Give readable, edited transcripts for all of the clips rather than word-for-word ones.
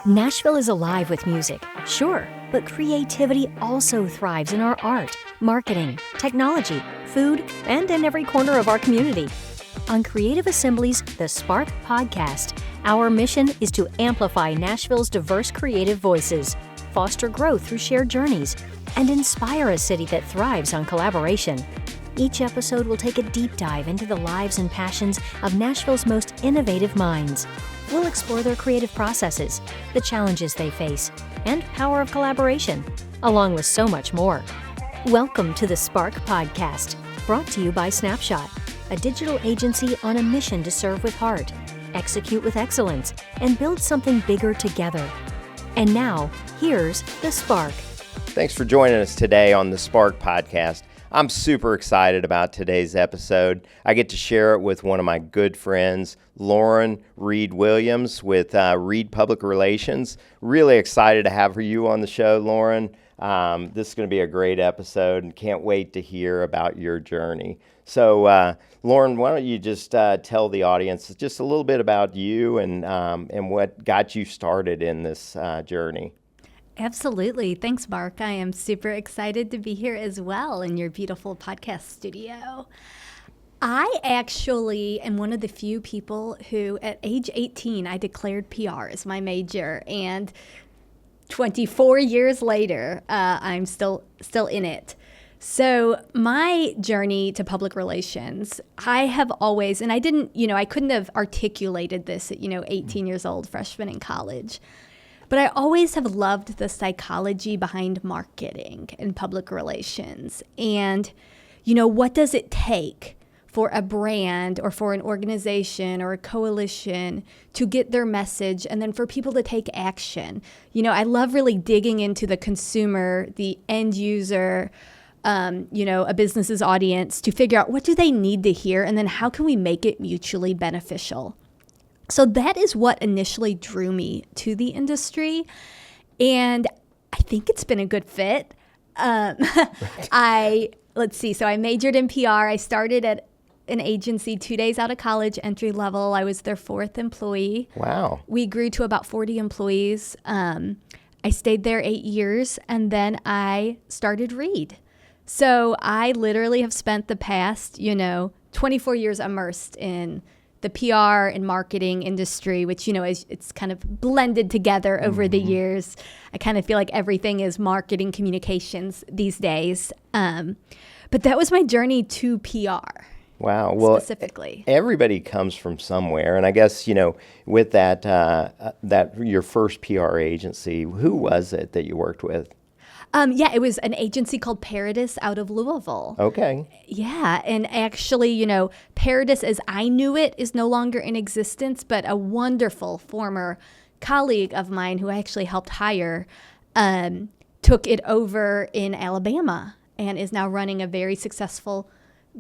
Nashville is alive with music, sure, but creativity also thrives in our art, marketing, technology, food, and in every corner of our community. On Creative Assembly's The Spark podcast, our mission is to amplify Nashville's diverse creative voices, foster growth through shared journeys, and inspire a city that thrives on collaboration. Each episode will take a deep dive into the lives and passions of Nashville's most innovative minds. We'll explore their creative processes, the challenges they face, and power of collaboration, along with so much more. Welcome to the Spark Podcast, brought to you by Snapshot, a digital agency on a mission to serve with heart, execute with excellence, and build something bigger together. And now, here's the Spark. Thanks for joining us today on the Spark Podcast. I'm super excited about today's episode. I get to share it with one of my good friends, Lauren Reed Williams with Reed Public Relations. Really excited to have you on the show, Lauren. This is going to be a great episode and can't wait to hear about your journey. So, Lauren, why don't you just tell the audience just a little bit about you and what got you started in this journey? Absolutely. Thanks, Mark. I am super excited to be here as well in your beautiful podcast studio. I actually am one of the few people who, at age 18, I declared PR as my major, and 24 years later, I'm still in it. So my journey to public relations, I have always, and I couldn't have articulated this at, 18 years old, freshman in college. But I always have loved the psychology behind marketing and public relations. And, what does it take for a brand or for an organization or a coalition to get their message and then for people to take action? I love really digging into the consumer, the end user, a business's audience to figure out what do they need to hear and then how can we make it mutually beneficial? So that is what initially drew me to the industry, and I think it's been a good fit. So I majored in PR. I started at an agency 2 days out of college, entry level. I was their fourth employee. Wow. We grew to about 40 employees. I stayed there 8 years, and then I started Reed. So I literally have spent the past, 24 years immersed in the PR and marketing industry, which, it's kind of blended together over the years. I kind of feel like everything is marketing communications these days. But that was my journey to PR. Wow. Well, specifically. Everybody comes from somewhere. And I guess, with that your first PR agency, who was it that you worked with? It was an agency called Paradis out of Louisville. Okay. Yeah, and actually, Paradis as I knew it is no longer in existence, but a wonderful former colleague of mine who I actually helped hire took it over in Alabama and is now running a very successsul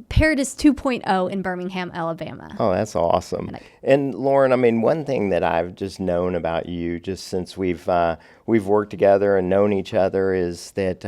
Paradis 2.0 in Birmingham, Alabama. Oh, that's awesome. And Lauren, one thing that I've just known about you just since we've worked together and known each other is that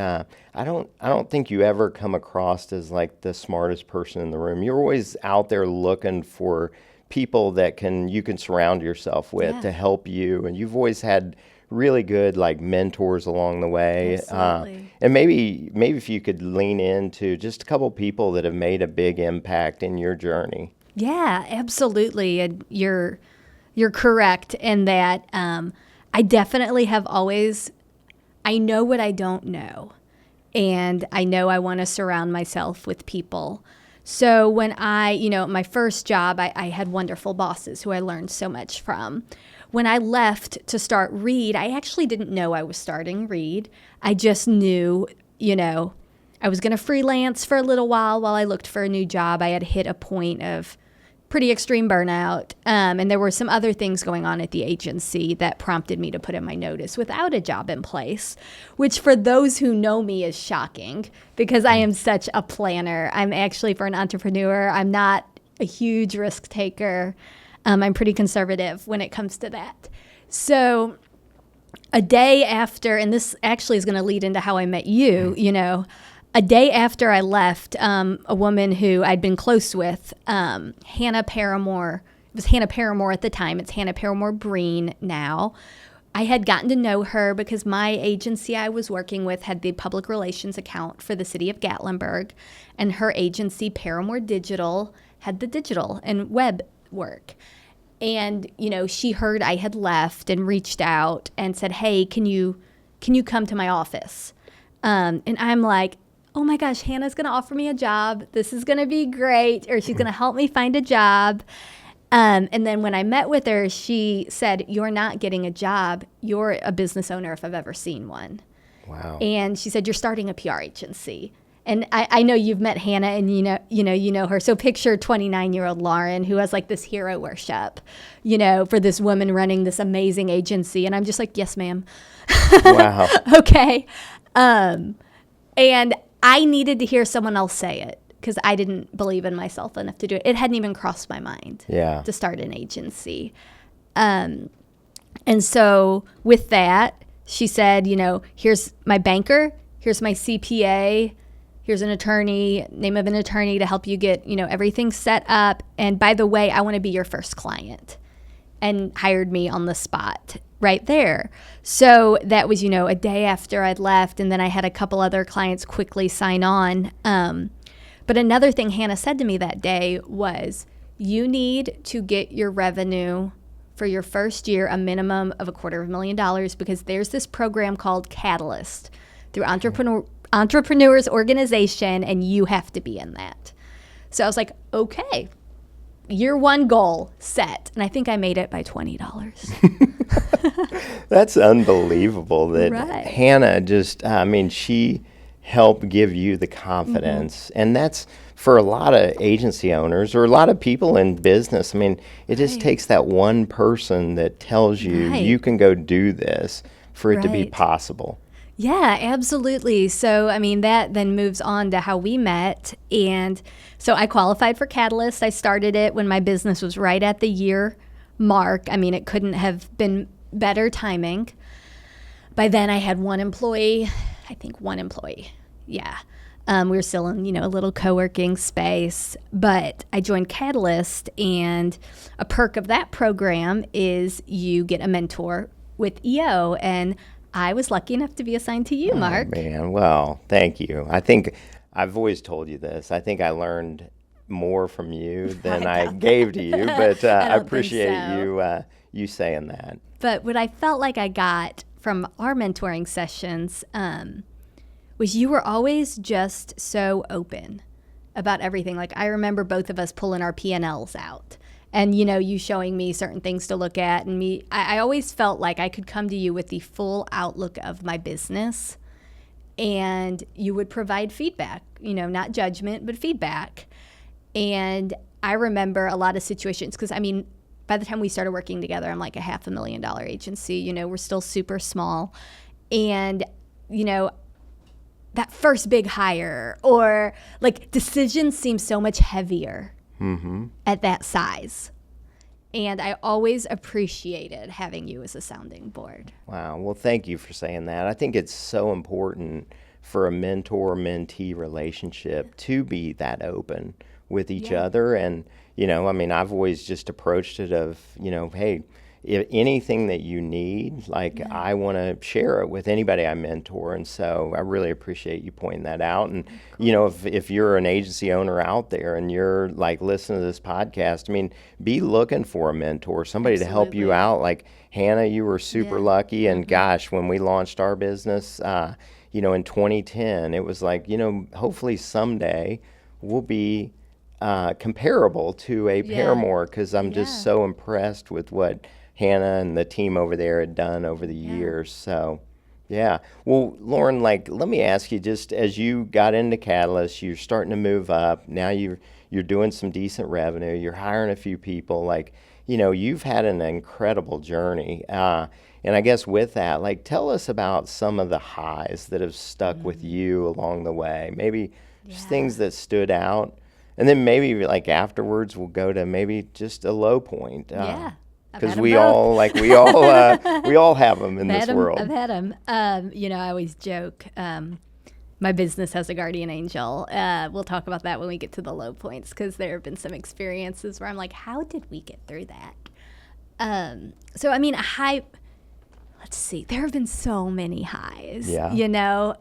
I don't think you ever come across as like the smartest person in the room. You're always out there looking for people that you can surround yourself with to help you, and you've always had really good mentors along the way. Absolutely. And maybe if you could lean into just a couple people that have made a big impact in your journey. Yeah, absolutely. And you're correct in that I definitely have always, I know what I don't know. And I know I want to surround myself with people. So when my first job, I had wonderful bosses who I learned so much from. When I left to start Reed, I actually didn't know I was starting Reed. I just knew, I was going to freelance for a little while I looked for a new job. I had hit a point of pretty extreme burnout, and there were some other things going on at the agency that prompted me to put in my notice without a job in place, which for those who know me is shocking because I am such a planner. I'm actually, for an entrepreneur, I'm not a huge risk taker. I'm pretty conservative when it comes to that. So a day after, and this actually is going to lead into how I met you, a day after I left, a woman who I'd been close with, Hannah Paramore, it was Hannah Paramore at the time, it's Hannah Paramore Breen now, I had gotten to know her because my agency I was working with had the public relations account for the city of Gatlinburg, and her agency, Paramore Digital, had the digital and web work. And, she heard I had left and reached out and said, hey, can you come to my office? And I'm like, oh my gosh, Hannah's going to offer me a job. This is going to be great. Or she's going to help me find a job. And then when I met with her, she said, you're not getting a job. You're a business owner if I've ever seen one. Wow. And she said, you're starting a PR agency. And I know you've met Hannah, and you know her. So picture 29-year-old Lauren, who has like this hero worship, for this woman running this amazing agency. And I'm just like, yes, ma'am. Wow. Okay. And I needed to hear someone else say it because I didn't believe in myself enough to do it. It hadn't even crossed my mind to start an agency. And so with that, she said, here's my banker, here's my CPA, here's an attorney, name of an attorney to help you get, everything set up. And by the way, I want to be your first client. And hired me on the spot right there. So that was, a day after I'd left. And then I had a couple other clients quickly sign on. But another thing Hannah said to me that day was, you need to get your revenue for your first year a minimum of $250,000 because there's this program called Catalyst through Entrepreneurs Organization, and you have to be in that. So I was like, okay, year one goal set. And I think I made it by $20. That's unbelievable that Right. Hannah just, she helped give you the confidence. And that's for a lot of agency owners or a lot of people in business. It just takes that one person that tells you you can go do this for it to be possible. Yeah, absolutely. So, that then moves on to how we met. And so I qualified for Catalyst. I started it when my business was right at the year mark. It couldn't have been better timing. By then I had one employee. Yeah. We were still in, a little co-working space. But I joined Catalyst, and a perk of that program is you get a mentor with EO. And I was lucky enough to be assigned to you, Mark. Oh, man. Well, thank you. I think I've always told you this. I think I learned more from you than I gave to you, but I appreciate you saying that. But what I felt like I got from our mentoring sessions was you were always just so open about everything. Like, I remember both of us pulling our P&Ls out. And, you showing me certain things to look at. And I always felt like I could come to you with the full outlook of my business. And you would provide feedback, not judgment, but feedback. And I remember a lot of situations, because, by the time we started working together, I'm like a $500,000 agency. We're still super small. And, that first big hire or like decisions seem so much heavier. At that size. And I always appreciated having you as a sounding board. Wow. Well, thank you for saying that. I think it's so important for a mentor-mentee relationship to be that open with each other. And, I've always just approached it of, hey, if anything that you need, I want to share it with anybody I mentor. And so I really appreciate you pointing that out. And, if you're an agency owner out there and you're listening to this podcast, be looking for a mentor, somebody to help you out. Like Hannah, you were super lucky. And gosh, when we launched our business, in 2010, it was hopefully someday we'll be comparable to a Paramore, because I'm just so impressed with what Hannah and the team over there had done over the years. So, yeah. Well, Lauren, let me ask you, just as you got into Catalyst, you're starting to move up. Now you're doing some decent revenue. You're hiring a few people. You've had an incredible journey. And I guess with that, tell us about some of the highs that have stuck with you along the way. Maybe just things that stood out. And then maybe afterwards we'll go to maybe just a low point. Because we all have them in this world. I've had them. I always joke. My business has a guardian angel. We'll talk about that when we get to the low points, because there have been some experiences where I'm like, how did we get through that? A high. see. There have been so many highs. Yeah. You know,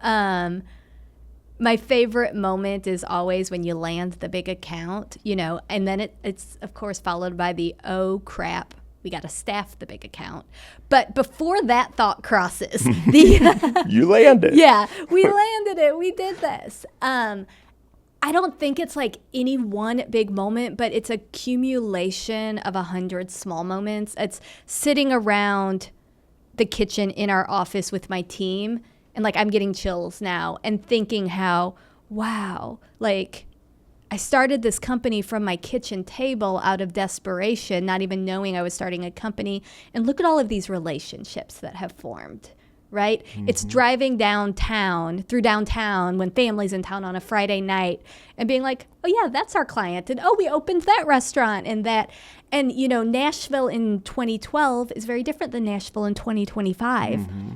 my favorite moment is always when you land the big account, you know, and then it's of course followed by the, oh crap, we got to staff the big account. But before that thought crosses, You landed. Yeah, we landed it. We did this. I don't think it's like any one big moment, but it's accumulation of 100 small moments. It's sitting around the kitchen in our office with my team, and like I'm getting chills now and thinking how, wow, like I started this company from my kitchen table out of desperation, not even knowing I was starting a company. And look at all of these relationships that have formed, right? Mm-hmm. It's driving through downtown when family's in town on a Friday night and being like, oh yeah, that's our client. And oh, we opened that restaurant and that. And you know, Nashville in 2012 is very different than Nashville in 2025. Mm-hmm.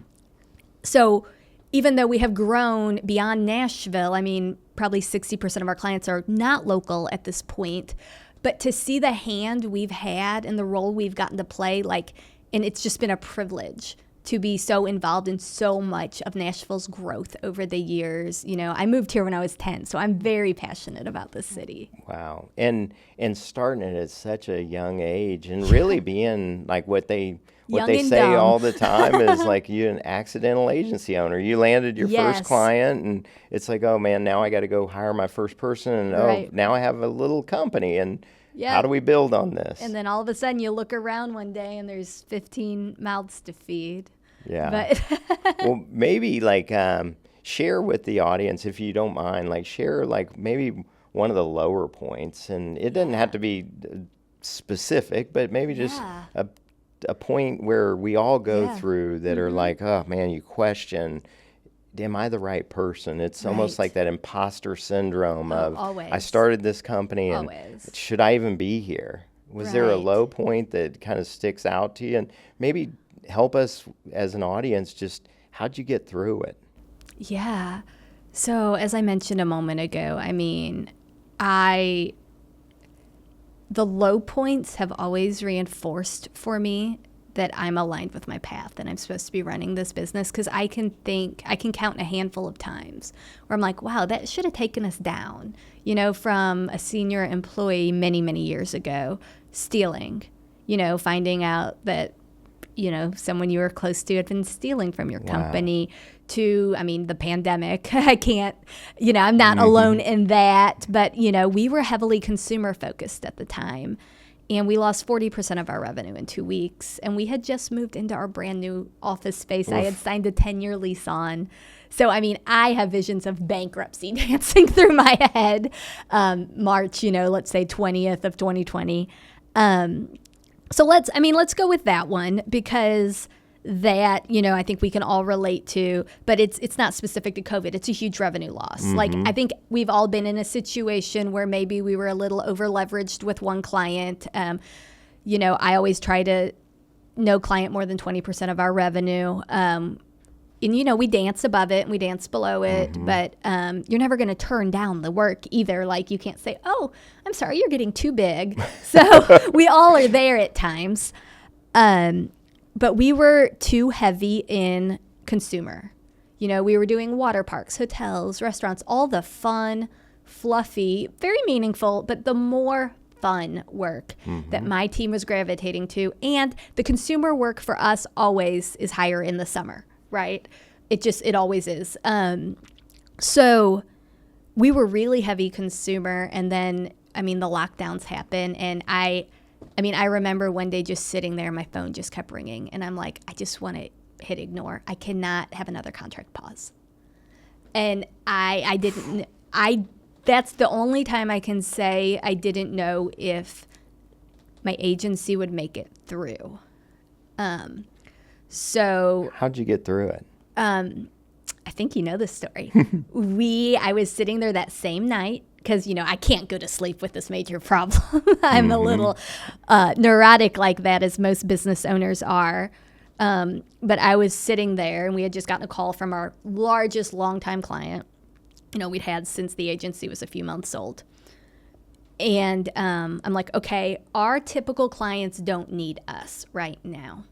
So even though we have grown beyond Nashville, I mean, probably 60% of our clients are not local at this point, but to see the hand we've had and the role we've gotten to play, like, and it's just been a privilege to be so involved in so much of Nashville's growth over the years. You know, I moved here when I was 10, so I'm very passionate about this city. Wow. And starting it at such a young age and really being like what they say dumb. All the time is like you're an accidental agency owner. You landed your Yes. first client and it's like, oh man, now I got to go hire my first person and Right. oh, now I have a little company and Yeah. how do we build on this? And then all of a sudden you look around one day and there's 15 mouths to feed. Yeah. But Well, maybe like share with the audience, if you don't mind, like share like maybe one of the lower points. And it doesn't have to be specific, but maybe just Yeah. a point where we all go Yeah. through that are like, oh man, you question, am I the right person? It's almost Right. like that imposter syndrome of, always. I started this company and Always. should I even be here? Was there a Right. low point that kind of sticks out to you? And maybe help us as an audience, just how'd you get through it? Yeah. So as I mentioned a moment ago, I mean, the low points have always reinforced for me that I'm aligned with my path and I'm supposed to be running this business, because I can count a handful of times where I'm like, wow, that should have taken us down, you know, from a senior employee many, many years ago, stealing, you know, finding out that, you know, someone you were close to had been stealing from your company, to, I mean, the pandemic. I can't, you know, I'm not alone in that, but, you know, we were heavily consumer focused at the time, and we lost 40% of our revenue in 2 weeks, and we had just moved into our brand new office space. I had signed a 10-year lease on. So, I mean, I have visions of bankruptcy dancing through my head. March, you know, let's say 20th of 2020. So let's go with that one, because that, you know, I think we can all relate to, but it's not specific to COVID. It's a huge revenue loss. Mm-hmm. Like, I think we've all been in a situation where maybe we were a little over leveraged with one client. You know, I always try to no client more than 20% of our revenue. And, you know, we dance above it and we dance below it, but you're never going to turn down the work either. Like, you can't say, oh, I'm sorry, you're getting too big. So we all are there at times. But we were too heavy in consumer. You know, we were doing water parks, hotels, restaurants, all the fun, fluffy, very meaningful, but the more fun work that my team was gravitating to. And the consumer work for us always is higher in the summer, right? It always is. So we were really heavy consumer. And then, I mean, the lockdowns happen. And I remember one day just sitting there, my phone just kept ringing. And I'm like, I just want to hit ignore. I cannot have another contract pause. And that's the only time I can say I didn't know if my agency would make it through. So how'd you get through it? I think you know the story. I was sitting there that same night, because, you know, I can't go to sleep with this major problem. I'm a little neurotic like that, as most business owners are. But I was sitting there, and we had just gotten a call from our largest longtime client, you know, we'd had since the agency was a few months old. And I'm like, okay, our typical clients don't need us right now.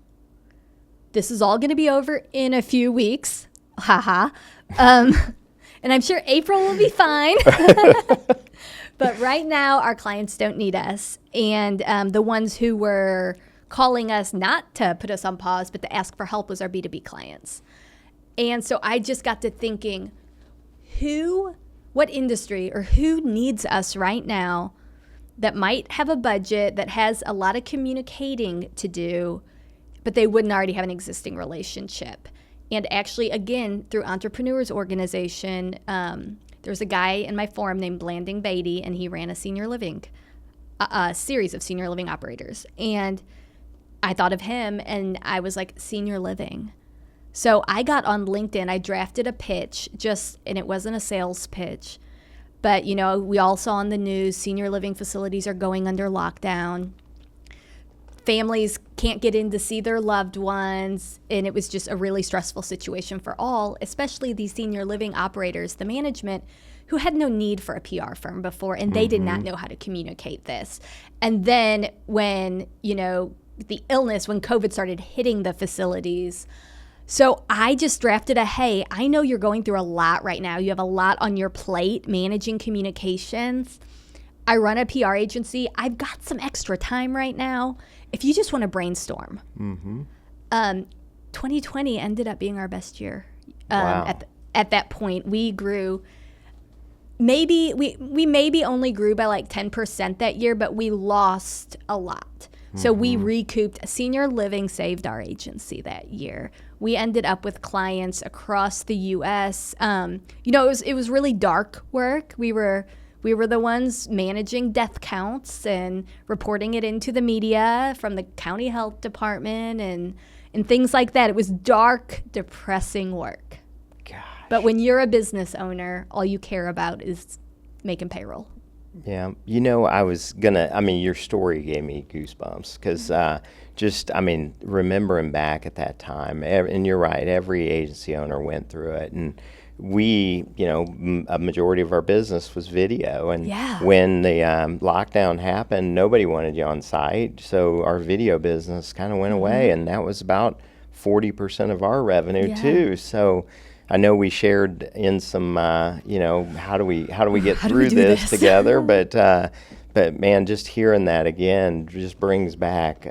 this is all going to be over in a few weeks. Haha. And I'm sure April will be fine. But right now, our clients don't need us. And the ones who were calling us not to put us on pause, but to ask for help was our B2B clients. And so I just got to thinking, what industry or who needs us right now that might have a budget, that has a lot of communicating to do, but they wouldn't already have an existing relationship. And actually, again, through Entrepreneurs Organization, there's a guy in my forum named Blanding Beatty, and he ran a senior living, series of senior living operators. And I thought of him, and I was like, senior living. So I got on LinkedIn. I drafted a pitch, and it wasn't a sales pitch. But, you know, we all saw on the news, senior living facilities are going under lockdown. Families can't get in to see their loved ones, and it was just a really stressful situation for all, especially these senior living operators, the management, who had no need for a PR firm before, and they did not know how to communicate this. And then when, you know, the illness, when COVID started hitting the facilities, so I just drafted hey, I know you're going through a lot right now. You have a lot on your plate managing communications. I run a PR agency. I've got some extra time right now. If you just want to brainstorm. 2020 ended up being our best year. Wow. At that point, we grew. We maybe only grew by like 10% that year, but we lost a lot. So we recouped. Senior living saved our agency that year. We ended up with clients across the U.S. You know, it was really dark work. We were the ones managing death counts and reporting it into the media from the county health department and things like that. It was dark, depressing work. Gosh. But when you're a business owner, all you care about is making payroll. Yeah. You know, your story gave me goosebumps because remembering back at that time, and you're right, every agency owner went through it. And we, you know, a majority of our business was video. And when the lockdown happened, nobody wanted you on site. So our video business kind of went away. And that was about 40% of our revenue too. So I know we shared in some, you know, how do we get through this together? But man, just hearing that again just brings back.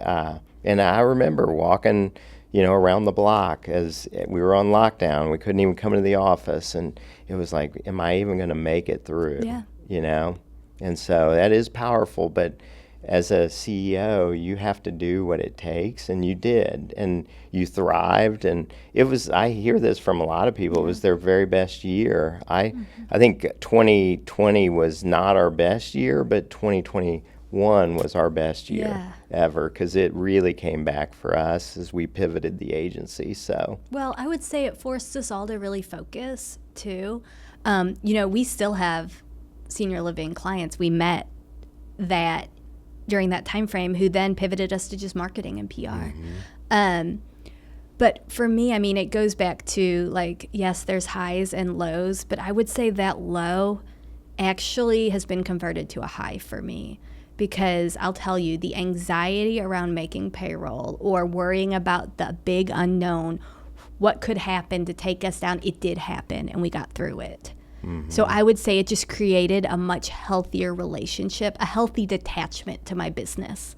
And I remember walking, you know, around the block as we were on lockdown. We couldn't even come into the office, and it was like, am I even going to make it through? Yeah. You know, and so that is powerful. But as a CEO, you have to do what it takes, and you did, and you thrived. And it was, I hear this from a lot of people, it was their very best year. I think 2020 was not our best year, but 2021 was our best year ever, because it really came back for us as we pivoted the agency. So, well, I would say it forced us all to really focus too. You know, we still have senior living clients we met that during that time frame who then pivoted us to just marketing and PR. But for me, I mean, it goes back to, like, yes, there's highs and lows, but I would say that low actually has been converted to a high for me, because I'll tell you, the anxiety around making payroll or worrying about the big unknown, what could happen to take us down, it did happen, and we got through it. So I would say it just created a much healthier relationship, a healthy detachment to my business.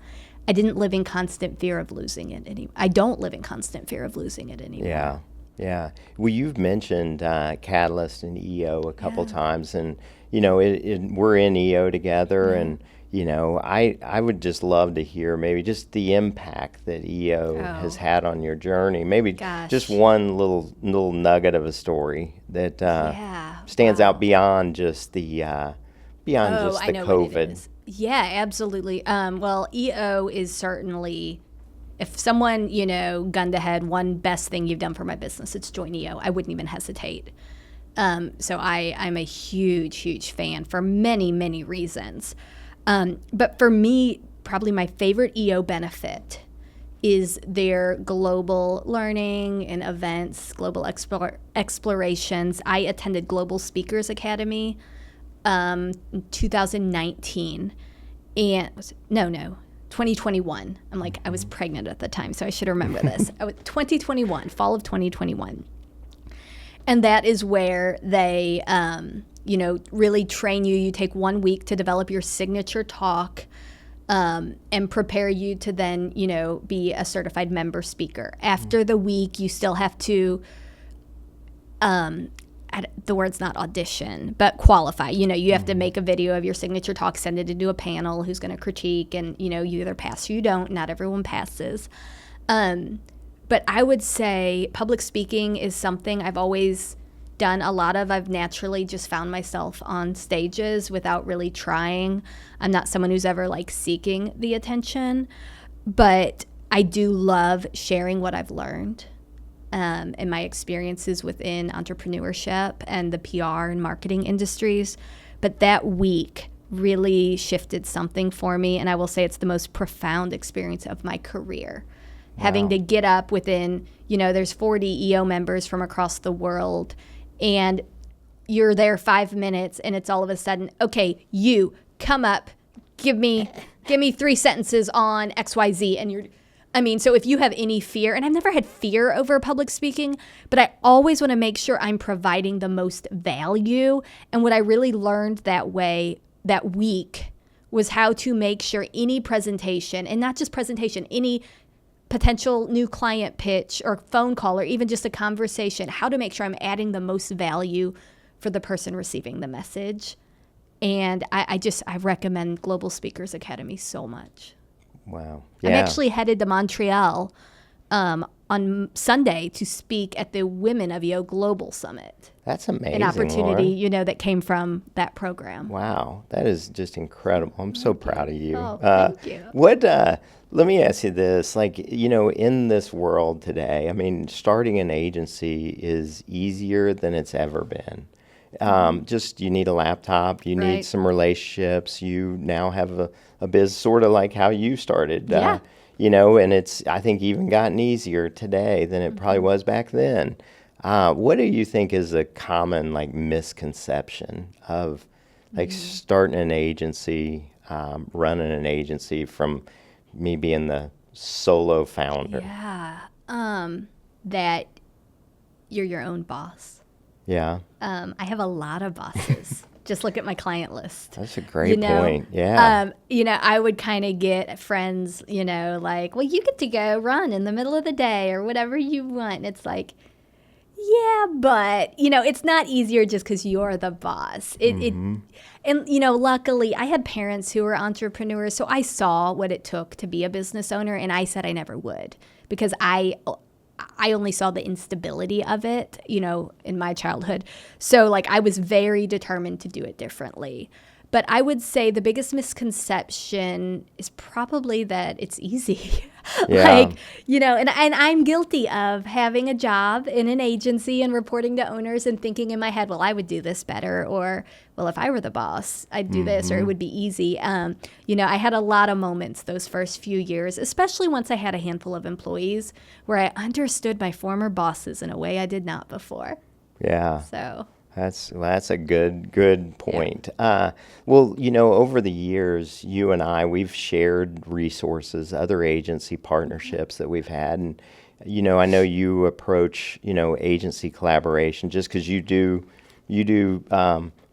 I didn't live in constant fear of losing it anymore. I don't live in constant fear of losing it anymore. Yeah. Well, you've mentioned Catalyst and EO a couple times, and, you know, we're in EO together, and, you know, I would just love to hear maybe just the impact that EO has had on your journey. Maybe just one little nugget of a story that stands out beyond just the COVID. Yeah, absolutely. Well, EO is certainly, if someone, you know, gunned ahead, one best thing you've done for my business, it's join EO. I wouldn't even hesitate. So I'm a huge, huge fan for many, many reasons. But for me, probably my favorite EO benefit is their global learning and events, global explorations. I attended Global Speakers Academy in 2019. 2020. 2021. I'm like, I was pregnant at the time, so I should remember this. 2021, fall of 2021. And that is where they, really train you. You take 1 week to develop your signature talk and prepare you to then, be a certified member speaker. After the week, you still have to, the word's not audition, but qualify. You have to make a video of your signature talk, send it into a panel who's going to critique, and, you either pass or you don't. Not everyone passes. But I would say public speaking is something I've always done a lot of. I've naturally just found myself on stages without really trying. I'm not someone who's ever seeking the attention, but I do love sharing what I've learned and my experiences within entrepreneurship and the PR and marketing industries. But that week really shifted something for me, and I will say it's the most profound experience of my career. Wow. Having to get up within, there's 40 EO members from across the world, and you're there 5 minutes, and it's all of a sudden, okay, you come up, give me 3 sentences on XYZ, and so if you have any fear, and I've never had fear over public speaking, but I always want to make sure I'm providing the most value. And what I really learned that week was how to make sure any presentation, and not just presentation, any potential new client pitch or phone call or even just a conversation, how to make sure I'm adding the most value for the person receiving the message. And I recommend Global Speakers Academy so much. Wow. Yeah. I'm actually headed to Montreal on Sunday to speak at the Women of EO Global Summit. That's amazing, an opportunity, Lauren. that came from that program. Wow. That is just incredible. I'm so proud of you. Oh, thank you. Let me ask you this, in this world today, starting an agency is easier than it's ever been. Just you need a laptop, you need some relationships, you now have a business sort of like how you started, and it's, I think, even gotten easier today than it probably was back then. What do you think is a common misconception of starting an agency, running an agency from me being the solo founder? Yeah, that you're your own boss. Yeah. I have a lot of bosses. Just look at my client list. That's a great point. Yeah. I would kind of get friends, well, you get to go run in the middle of the day or whatever you want. And it's like, yeah, but, it's not easier just because you're the boss. Luckily, I had parents who were entrepreneurs, so I saw what it took to be a business owner, and I said I never would because I only saw the instability of it, in my childhood. So I was very determined to do it differently. But I would say the biggest misconception is probably that it's easy. Yeah. And I'm guilty of having a job in an agency and reporting to owners and thinking in my head, well, I would do this better, or, well, if I were the boss, I'd do this, or it would be easy. I had a lot of moments those first few years, especially once I had a handful of employees, where I understood my former bosses in a way I did not before. Yeah. So that's a good point. Yeah. Over the years, you and we've shared resources, other agency partnerships that we've had. And, I know you approach, agency collaboration just because you do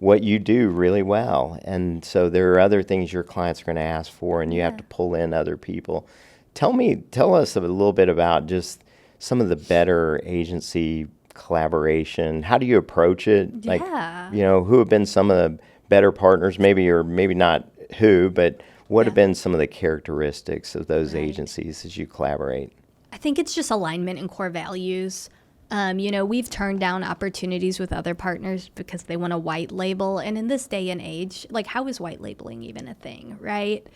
what you do really well. And so there are other things your clients are going to ask for, and you have to pull in other people. Tell us a little bit about just some of the better agency collaboration. How do you approach it? Yeah. Who have been some of the better partners, maybe, or maybe not who, but what have been some of the characteristics of those agencies as you collaborate? I think it's just alignment and core values. We've turned down opportunities with other partners because they want a white label. And in this day and age, how is white labeling even a thing, right?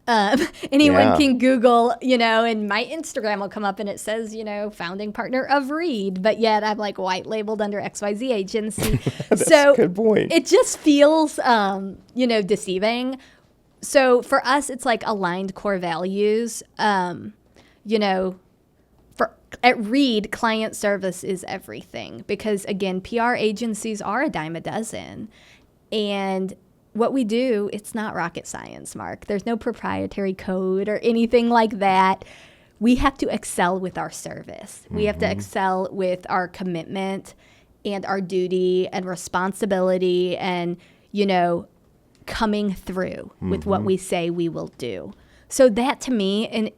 Anyone can Google, and my Instagram will come up and it says, founding partner of Reed, but yet I'm white labeled under XYZ agency. That's a good point. It just feels, deceiving. So for us, it's aligned core values. At Reed, client service is everything because, again, PR agencies are a dime a dozen. And what we do, it's not rocket science, Mark. There's no proprietary code or anything like that. We have to excel with our service. We have to excel with our commitment and our duty and responsibility and, coming through with what we say we will do. So that to me, and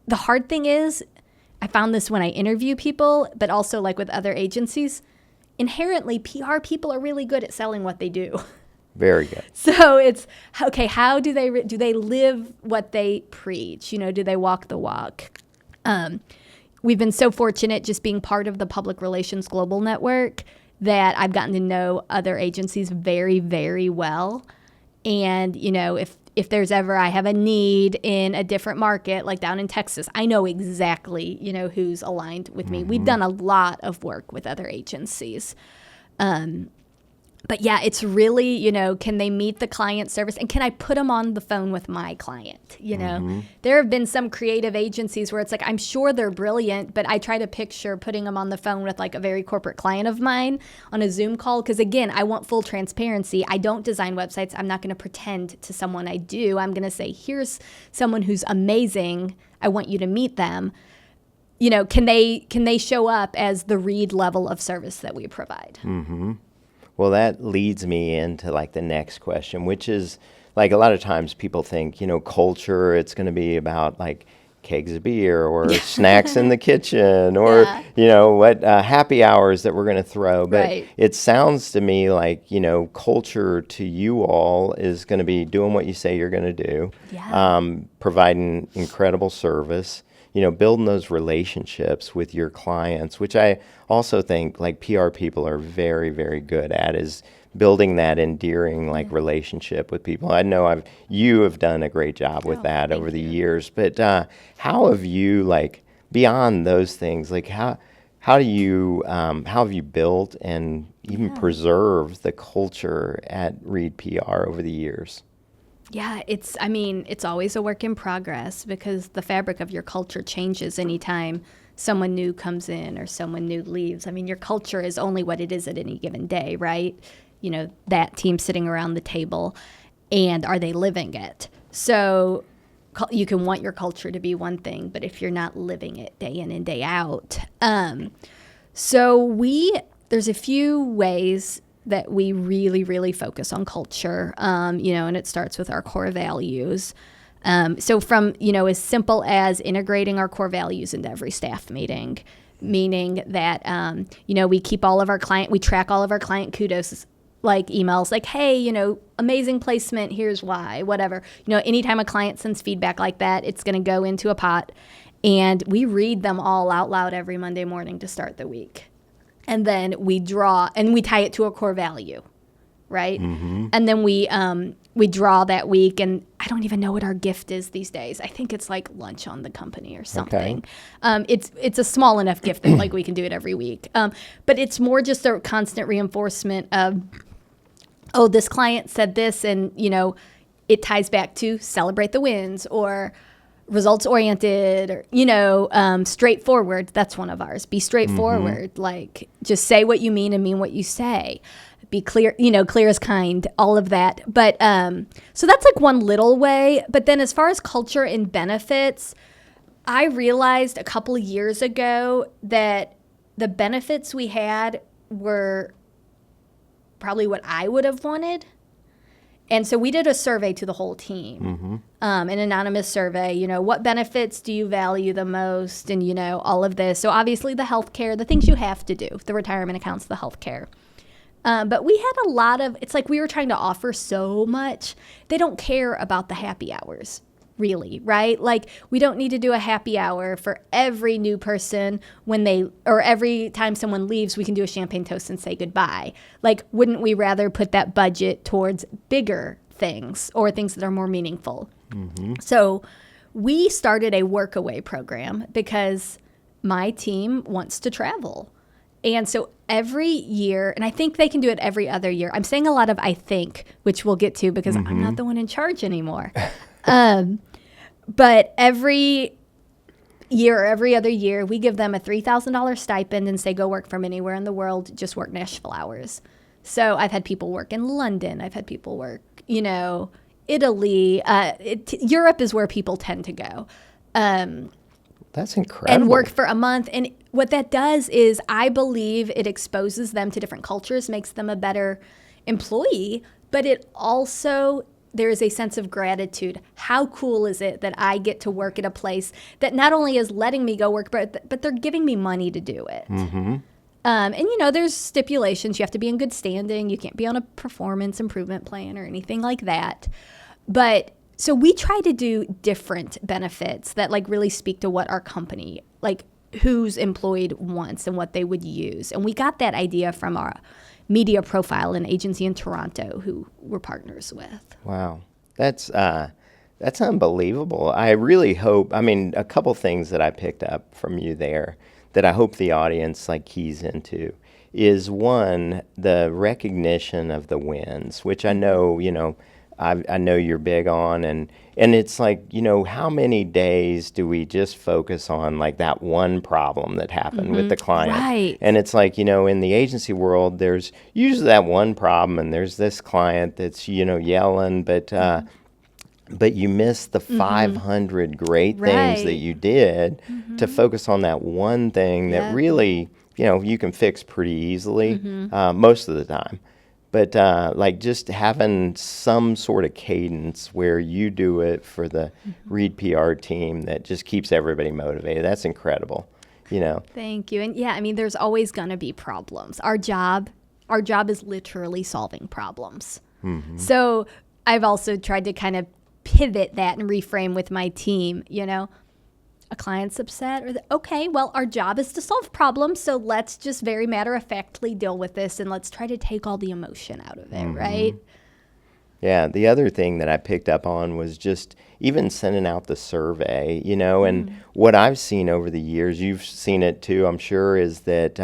the hard thing is, I found this when I interview people, but also like with other agencies, inherently PR people are really good at selling what they do. Very good. So it's, okay, how do they live what they preach? Do they walk the walk? We've been so fortunate just being part of the Public Relations Global Network that I've gotten to know other agencies very, very well. And, if there's ever I have a need in a different market, like down in Texas, I know exactly, who's aligned with me. We've done a lot of work with other agencies. But yeah, it's really, can they meet the client service and can I put them on the phone with my client? There have been some creative agencies where it's like, I'm sure they're brilliant, but I try to picture putting them on the phone with like a very corporate client of mine on a Zoom call. Because again, I want full transparency. I don't design websites. I'm not going to pretend to someone I do. I'm going to say, here's someone who's amazing. I want you to meet them. Can they show up as the Reed level of service that we provide? Well, that leads me into like the next question, which is like a lot of times people think, culture, it's going to be about like kegs of beer or snacks in the kitchen or, what happy hours that we're going to throw. But it sounds to me like, culture to you all is going to be doing what you say you're going to do, providing incredible service, building those relationships with your clients, which I also think like PR people are very, very good at, is building that endearing like relationship with people. I know you have done a great job with that over the years, but how have you like beyond those things, like how have you built and even preserved the culture at Reed PR over the years? Yeah, it's always a work in progress because the fabric of your culture changes anytime someone new comes in or someone new leaves. Your culture is only what it is at any given day, right? That team sitting around the table, and are they living it? So you can want your culture to be one thing, but if you're not living it day in and day out. There's a few ways that we really, really focus on culture, and it starts with our core values. So from, as simple as integrating our core values into every staff meeting, meaning that, we track all of our client kudos, like emails, like, hey, amazing placement, here's why, whatever. Anytime a client sends feedback like that, it's going to go into a pot, and we read them all out loud every Monday morning to start the week. And then we draw, and we tie it to a core value, right? And then we draw that week, and I don't even know what our gift is these days. I think it's like lunch on the company or something. It's a small enough gift that like we can do it every week. But it's more just a constant reinforcement of, this client said this, and it ties back to celebrate the wins or results oriented, or straightforward. That's one of ours. Be straightforward. Like just say what you mean and mean what you say. Be clear, clear as kind, all of that. But so that's like one little way. But then as far as culture and benefits, I realized a couple of years ago that the benefits we had were probably what I would have wanted. And so we did a survey to the whole team, an anonymous survey, what benefits do you value the most, and, all of this. So obviously the healthcare, the things you have to do, the retirement accounts, the healthcare. But we had a lot of, it's like we were trying to offer so much. They don't care about the happy hours, really, right? Like we don't need to do a happy hour for every new person or every time someone leaves, we can do a champagne toast and say goodbye. Like, wouldn't we rather put that budget towards bigger things or things that are more meaningful? So we started a workaway program because my team wants to travel. And so every year, and I think they can do it every other year. I'm saying a lot of I think, which we'll get to because I'm not the one in charge anymore. But every year or every other year, we give them a $3,000 stipend and say, go work from anywhere in the world, just work Nashville hours. So I've had people work in London. I've had people work, Italy. Europe is where people tend to go. That's incredible. And work for a month. And what that does is I believe it exposes them to different cultures, makes them a better employee, but it also, there is a sense of gratitude. How cool is it that I get to work at a place that not only is letting me go work, but they're giving me money to do it. Mm-hmm. And, there's stipulations. You have to be in good standing. You can't be on a performance improvement plan or anything like that. But so we try to do different benefits that like really speak to what our company, like who's employed wants and what they would use. And we got that idea from our media profile, an agency in Toronto who we're partners with. Wow. That's unbelievable. I really hope, a couple things that I picked up from you there that I hope the audience like keys into is one, the recognition of the wins, which I know, I know you're big on, and it's like, how many days do we just focus on like that one problem that happened with the client? Right. And it's like, in the agency world, there's usually that one problem, and there's this client that's, yelling, but you miss the 500 great things that you did to focus on that one thing that really, you can fix pretty easily most of the time. But like just having some sort of cadence where you do it for the Reed PR team that just keeps everybody motivated. That's incredible, Thank you. And there's always going to be problems. Our job is literally solving problems. So I've also tried to kind of pivot that and reframe with my team, a client's upset okay, well, our job is to solve problems. So let's just very matter-of-factly deal with this and let's try to take all the emotion out of it, right? Yeah. The other thing that I picked up on was just even sending out the survey, and what I've seen over the years, you've seen it too, I'm sure, is that,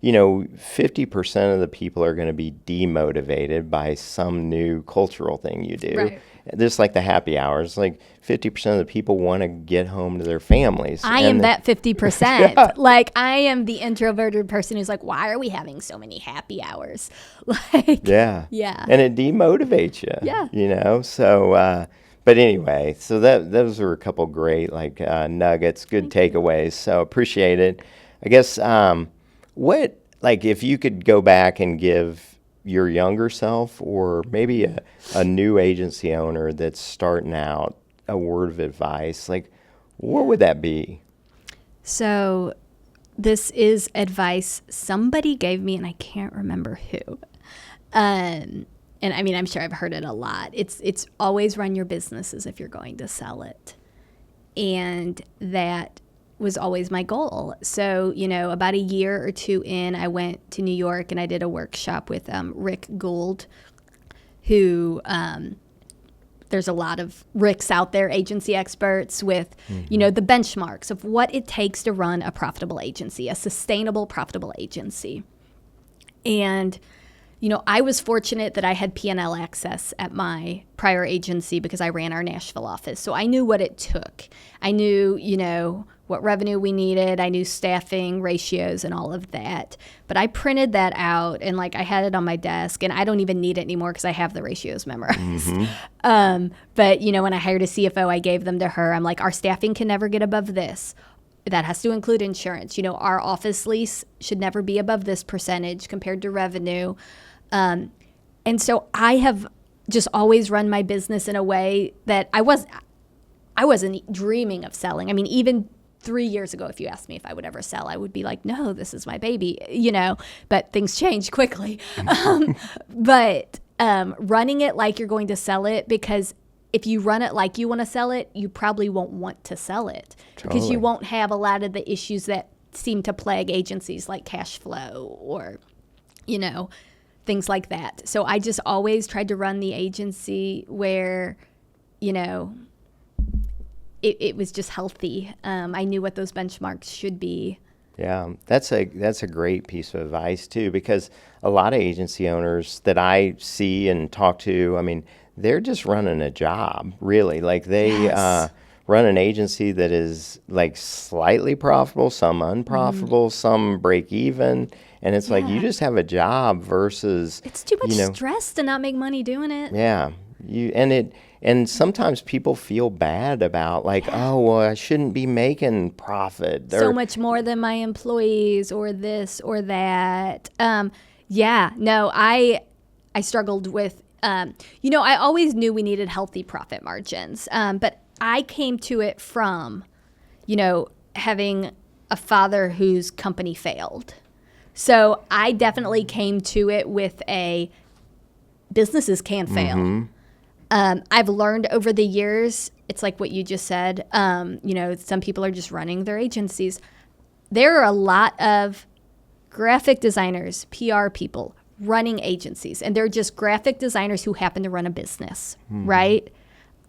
50% of the people are going to be demotivated by some new cultural thing you do. Right. Just like the happy hours, like 50% of the people want to get home to their families. I am that 50%. Yeah. Like I am the introverted person who's like, why are we having so many happy hours? Yeah. And it demotivates you. Yeah. So, but anyway, so those were a couple great nuggets, good takeaways. So appreciate it. I guess, if you could go back and give your younger self or maybe a new agency owner that's starting out a word of advice, what would that be? So this is advice somebody gave me and I can't remember who. And I'm sure I've heard it a lot. It's always run your business as if you're going to sell it. And that was always my goal. So, about a year or two in, I went to New York and I did a workshop with Rick Gould, who there's a lot of Ricks out there, agency experts with, the benchmarks of what it takes to run a profitable agency, a sustainable, profitable agency. And I was fortunate that I had P&L access at my prior agency because I ran our Nashville office. So I knew what it took. I knew, what revenue we needed. I knew staffing ratios and all of that. But I printed that out and I had it on my desk, and I don't even need it anymore because I have the ratios memorized. But when I hired a CFO, I gave them to her. I'm like, our staffing can never get above this. That has to include insurance. Our office lease should never be above this percentage compared to revenue. And so I have just always run my business in a way that I wasn't dreaming of selling. Even 3 years ago, if you asked me if I would ever sell, I would be like, no, this is my baby, but things change quickly. But running it like you're going to sell it, because if you run it like you want to sell it, you probably won't want to sell it because you won't have a lot of the issues that seem to plague agencies like cash flow or, things like that. So I just always tried to run the agency where, it was just healthy. I knew what those benchmarks should be. Yeah, that's a great piece of advice too, because a lot of agency owners that I see and talk to, they're just running a job, really. They run an agency that is slightly profitable, some unprofitable, some break even, And it's like, you just have a job versus, it's too much stress to not make money doing it. Yeah. And sometimes people feel bad about like, oh, well, I shouldn't be making profit. So much more than my employees or this or that. I struggled with, I always knew we needed healthy profit margins. But I came to it from, having a father whose company failed. So I definitely came to it with businesses can fail. I've learned over the years, it's like what you just said, some people are just running their agencies. There are a lot of graphic designers, PR people running agencies, and they're just graphic designers who happen to run a business, right?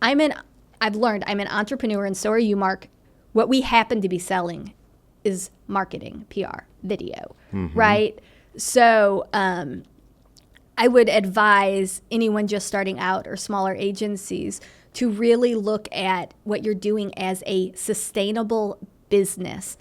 I've learned I'm an entrepreneur, and so are you, Mark. What we happen to be selling is marketing, PR, video, right? So I would advise anyone just starting out or smaller agencies to really look at what you're doing as a sustainable business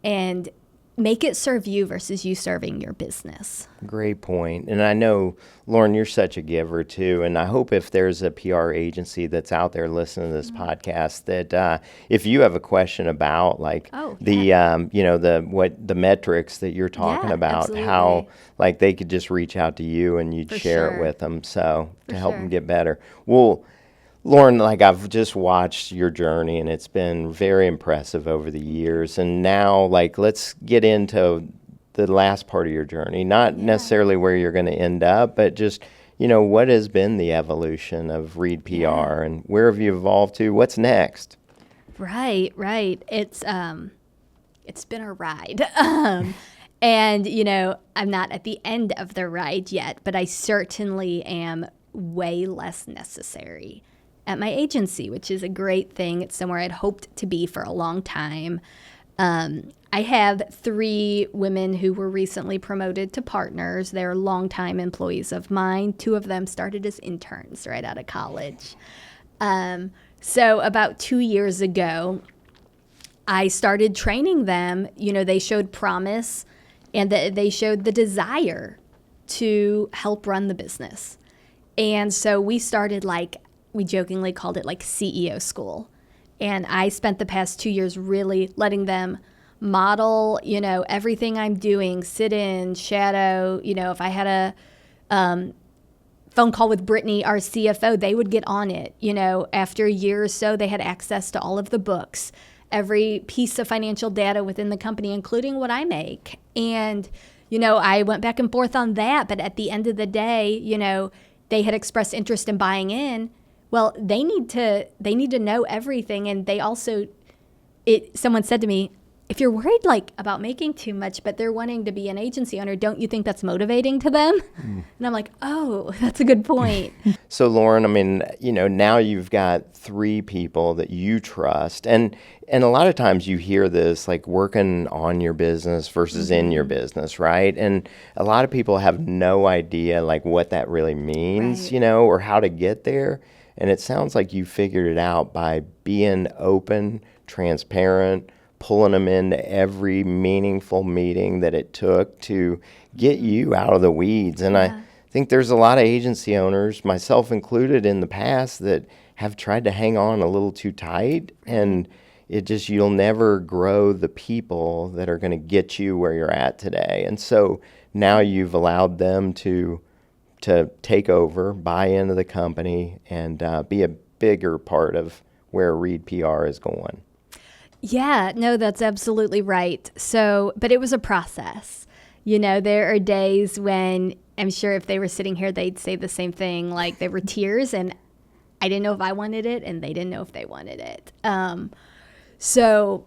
and make it serve you versus you serving your business. Great point. And I know, Lauren, you're such a giver too. And I hope if there's a PR agency that's out there listening to this podcast, that if you have a question about like the metrics that you're talking about, absolutely. How like they could just reach out to you and you'd share it with them. So to help them get better. Well, Lauren, like I've just watched your journey and it's been very impressive over the years. And now like let's get into the last part of your journey, not necessarily where you're going to end up, but just, what has been the evolution of Read PR and where have you evolved to? What's next? Right. It's been a ride. And, I'm not at the end of the ride yet, but I certainly am way less necessary at my agency, which is a great thing. It's somewhere I'd hoped to be for a long time. I have 3 women who were recently promoted to partners. They're longtime employees of mine. 2 of them started as interns right out of college. So about 2 years ago, I started training them. They showed promise and they showed the desire to help run the business. And so we started we jokingly called it CEO school. And I spent the past 2 years really letting them model, everything I'm doing, sit in, shadow. If I had a phone call with Brittany, our CFO, they would get on it. After a year or so, they had access to all of the books, every piece of financial data within the company, including what I make. And, I went back and forth on that. But at the end of the day, they had expressed interest in buying in. Well, they need to know everything. And they also, someone said to me, if you're worried about making too much, but they're wanting to be an agency owner, don't you think that's motivating to them? And I'm like, oh, that's a good point. So Lauren, now you've got 3 people that you trust. And a lot of times you hear this working on your business versus in your business, right? And a lot of people have no idea what that really means, or how to get there. And it sounds like you figured it out by being open, transparent, pulling them into every meaningful meeting that it took to get you out of the weeds. And I think there's a lot of agency owners, myself included in the past, that have tried to hang on a little too tight. And you'll never grow the people that are going to get you where you're at today. And so now you've allowed them to take over, buy into the company, and be a bigger part of where Read PR is going. Yeah, no, that's absolutely right. So, but it was a process. There are days when I'm sure if they were sitting here, they'd say the same thing. There were tears and I didn't know if I wanted it and they didn't know if they wanted it. So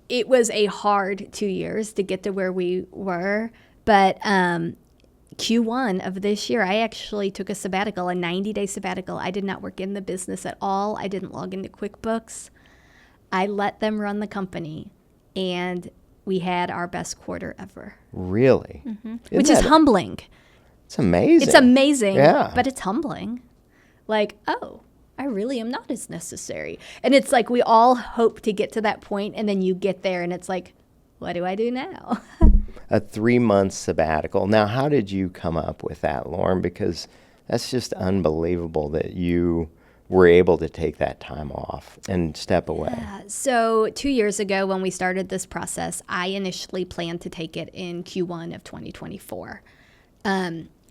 it was a hard 2 years to get to where we were. But Q1 of this year, I actually took a sabbatical, a 90-day sabbatical. I did not work in the business at all. I didn't log into QuickBooks. I let them run the company, and we had our best quarter ever. Really? Which is humbling. It's amazing. It's amazing, yeah. But it's humbling. Oh, I really am not as necessary. And it's we all hope to get to that point, and then you get there, and it's what do I do now? a 3-month sabbatical. Now, how did you come up with that, Lauren? Because that's just unbelievable that you were able to take that time off and step away. Yeah. So 2 years ago when we started this process, I initially planned to take it in Q1 of 2024.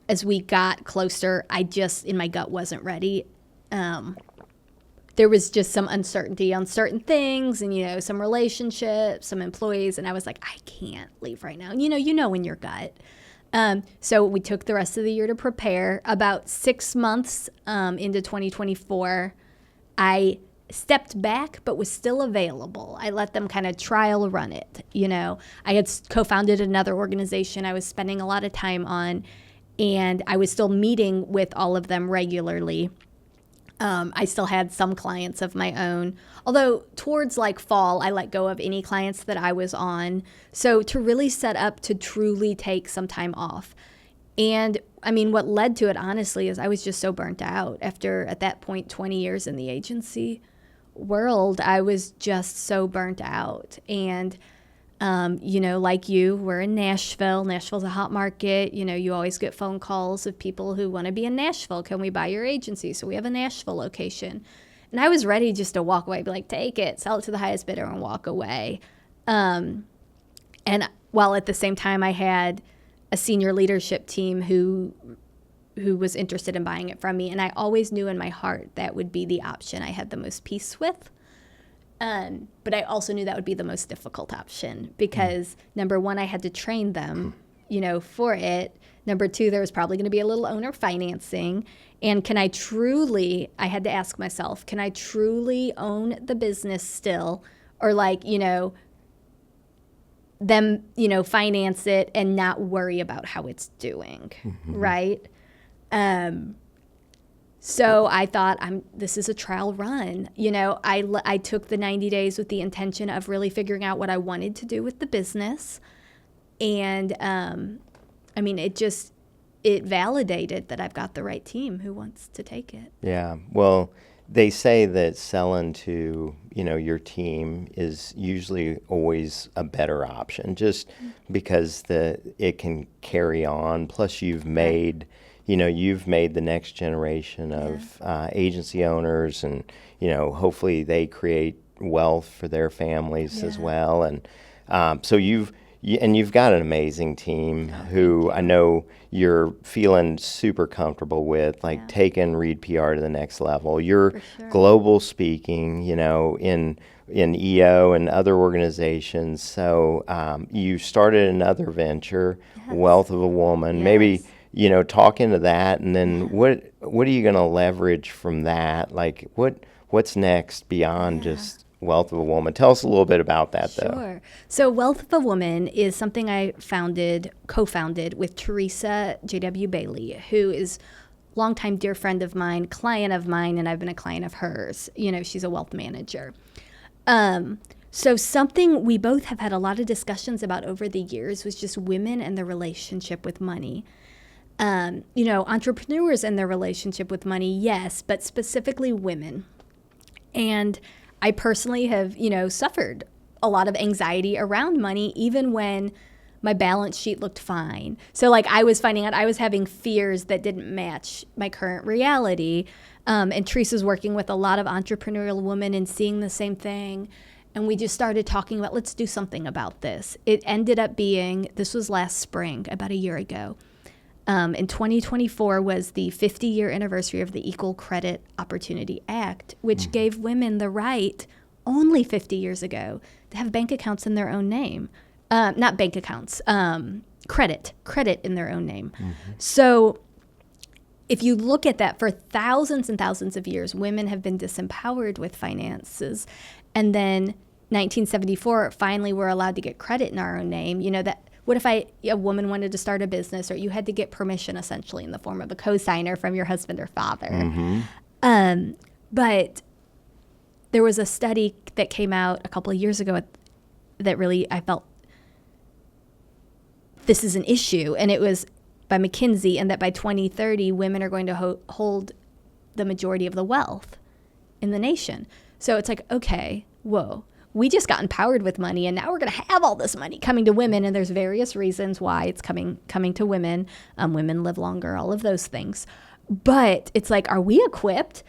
As we got closer, I just, in my gut, wasn't ready. There was just some uncertainty on certain things and, some relationships, some employees. And I was like, I can't leave right now. You know in your gut. So we took the rest of the year to prepare. About 6 months into 2024, I stepped back but was still available. I let them kind of trial run it. I had co-founded another organization I was spending a lot of time on, and I was still meeting with all of them regularly. I still had some clients of my own, although towards fall, I let go of any clients that I was on. So to really set up to truly take some time off. And what led to it, honestly, is I was just so burnt out after, at that point, 20 years in the agency world. I was just so burnt out. And like you, we're in Nashville. Nashville's a hot market. You always get phone calls of people who want to be in Nashville. Can we buy your agency? So we have a Nashville location. And I was ready just to walk away, be like, take it, sell it to the highest bidder and walk away. And while at the same time I had a senior leadership team who was interested in buying it from me. And I always knew in my heart that would be the option I had the most peace with. But I also knew that would be the most difficult option because, number one, I had to train them, for it. Number two, there was probably going to be a little owner financing. And I had to ask myself, can I truly own the business still? Or them, finance it and not worry about how it's doing, right? So I thought, this is a trial run. I took the 90 days with the intention of really figuring out what I wanted to do with the business. And, it validated that I've got the right team who wants to take it. Yeah. Well, they say that selling to, your team is usually always a better option just because it can carry on. Plus you've made the next generation of agency owners and, hopefully they create wealth for their families as well. And so you've got an amazing team who I know you're feeling super comfortable with, taking Read PR to the next level. You're global speaking, in EO and other organizations. So you started another venture, Wealth of a Woman. Maybe talk into that, and then what are you going to leverage from that? What's next beyond just Wealth of a Woman? Tell us a little bit about that, though. Sure. So Wealth of a Woman is something I co-founded with Teresa J.W. Bailey, who is a longtime dear friend of mine, client of mine, and I've been a client of hers. She's a wealth manager. So something we both have had a lot of discussions about over the years was just women and their relationship with money. Entrepreneurs and their relationship with money, yes, but specifically women. And I personally have, suffered a lot of anxiety around money, even when my balance sheet looked fine. So I was finding out I was having fears that didn't match my current reality. And Teresa's working with a lot of entrepreneurial women and seeing the same thing. And we just started talking about, let's do something about this. It ended up being, this was last spring, about a year ago. In 2024 was the 50-year anniversary of the Equal Credit Opportunity Act, which gave women the right, only 50 years ago, to have bank accounts in their own name. Not bank accounts, credit in their own name. So if you look at that, for thousands and thousands of years, women have been disempowered with finances. And then 1974, finally we're allowed to get credit in our own name. What if a woman wanted to start a business, or you had to get permission essentially in the form of a cosigner from your husband or father? But there was a study that came out a couple of years ago that really, I felt, this is an issue. And it was by McKinsey, and that by 2030, women are going to hold the majority of the wealth in the nation. So it's okay, whoa. we just got empowered with money, and now we're going to have all this money coming to women. And there's various reasons why it's coming to women. Women live longer, all of those things. But it's like, are we equipped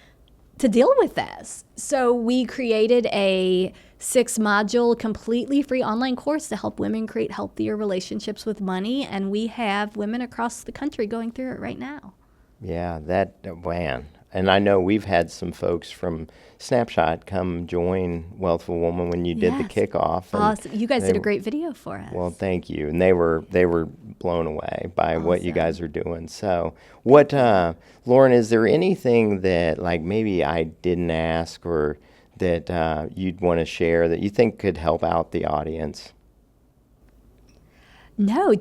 to deal with this? So we created a 6-module, completely free online course to help women create healthier relationships with money. And we have women across the country going through it right now. Yeah, man. And I know we've had some folks from Snapshot come join Wealthful Woman when you did the kickoff. Awesome. You guys did a great video for us. Well, thank you. And they were blown away by what you guys are doing. So what, Lauren, is there anything that like maybe I didn't ask or that you'd want to share that you think could help out the audience? No,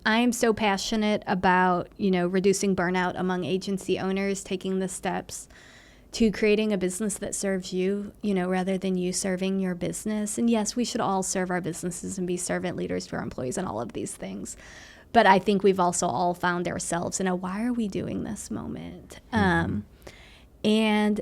I'm so passionate about, reducing burnout among agency owners, taking the steps to creating a business that serves you, rather than you serving your business. And yes, we should all serve our businesses and be servant leaders to our employees and all of these things. But I think we've also all found ourselves in a why are we doing this moment? And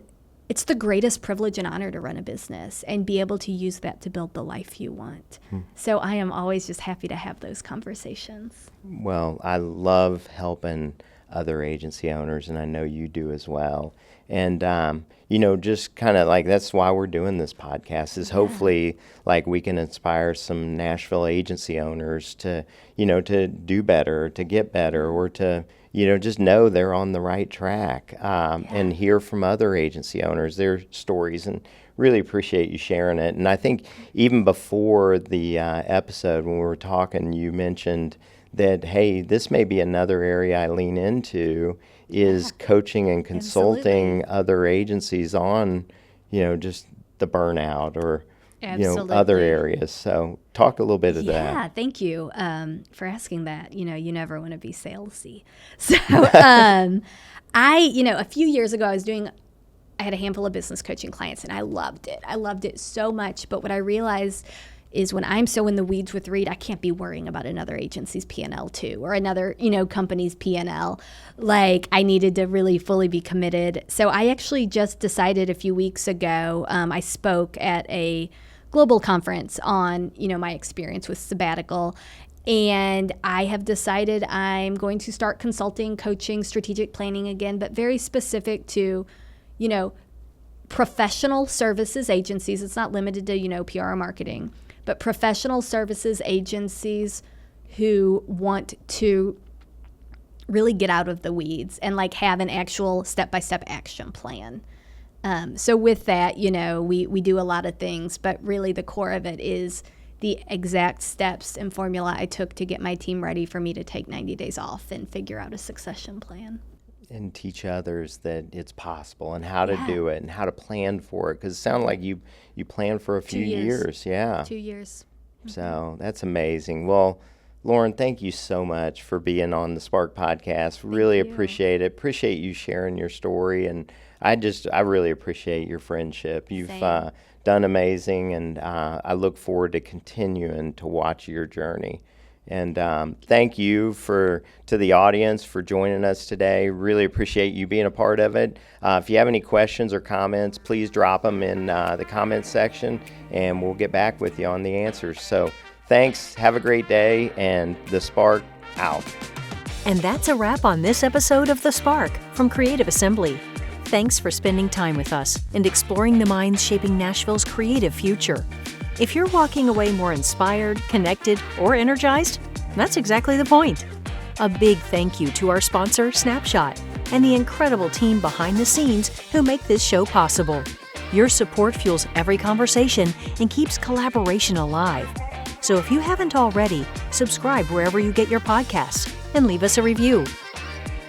it's the greatest privilege and honor to run a business and be able to use that to build the life you want. So I am always just happy to have those conversations. Well, I love helping other agency owners, and I know you do as well. And, just kind of like that's why we're doing this podcast is hopefully like we can inspire some Nashville agency owners to, to do better, to get better, or to, just know they're on the right track and hear from other agency owners, their stories, and really appreciate you sharing it. And I think even before the episode, when we were talking, you mentioned that, hey, this may be another area I lean into is coaching and consulting other agencies on, just the burnout or, other areas. So talk a little bit of that. Yeah, thank you for asking that. You never want to be salesy. So a few years ago, I had a handful of business coaching clients, and I loved it. I loved it so much. But what I realized is when I'm so in the weeds with Reed, I can't be worrying about another agency's P&L too, or another, company's P&L. Like I needed to really fully be committed. So I actually just decided a few weeks ago, I spoke at a global conference on, my experience with sabbatical. And I have decided I'm going to start consulting, coaching, strategic planning again, but very specific to, professional services agencies. It's not limited to, PR or marketing, but professional services agencies who want to really get out of the weeds and like have an actual step-by-step action plan. So with that, we do a lot of things, but really the core of it is the exact steps and formula I took to get my team ready for me to take 90 days off and figure out a succession plan. And teach others that it's possible and how to do it and how to plan for it. Because it sounded like you planned for a few years. Yeah. 2 years. So that's amazing. Well, Lauren, thank you so much for being on the Spark podcast. Really appreciate it. Appreciate you sharing your story. And I really appreciate your friendship. You've done amazing. And I look forward to continuing to watch your journey. And thank you to the audience for joining us today. Really appreciate you being a part of it. If you have any questions or comments, please drop them in the comments section, and we'll get back with you on the answers. So thanks. Have a great day, and The Spark out. And that's a wrap on this episode of The Spark from Creative Assembly. Thanks for spending time with us and exploring the minds shaping Nashville's creative future. If you're walking away more inspired, connected, or energized, that's exactly the point. A big thank you to our sponsor, Snapshot, and the incredible team behind the scenes who make this show possible. Your support fuels every conversation and keeps collaboration alive. So if you haven't already, subscribe wherever you get your podcasts and leave us a review.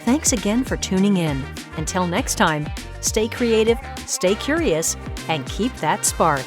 Thanks again for tuning in. Until next time, stay creative, stay curious, and keep that spark.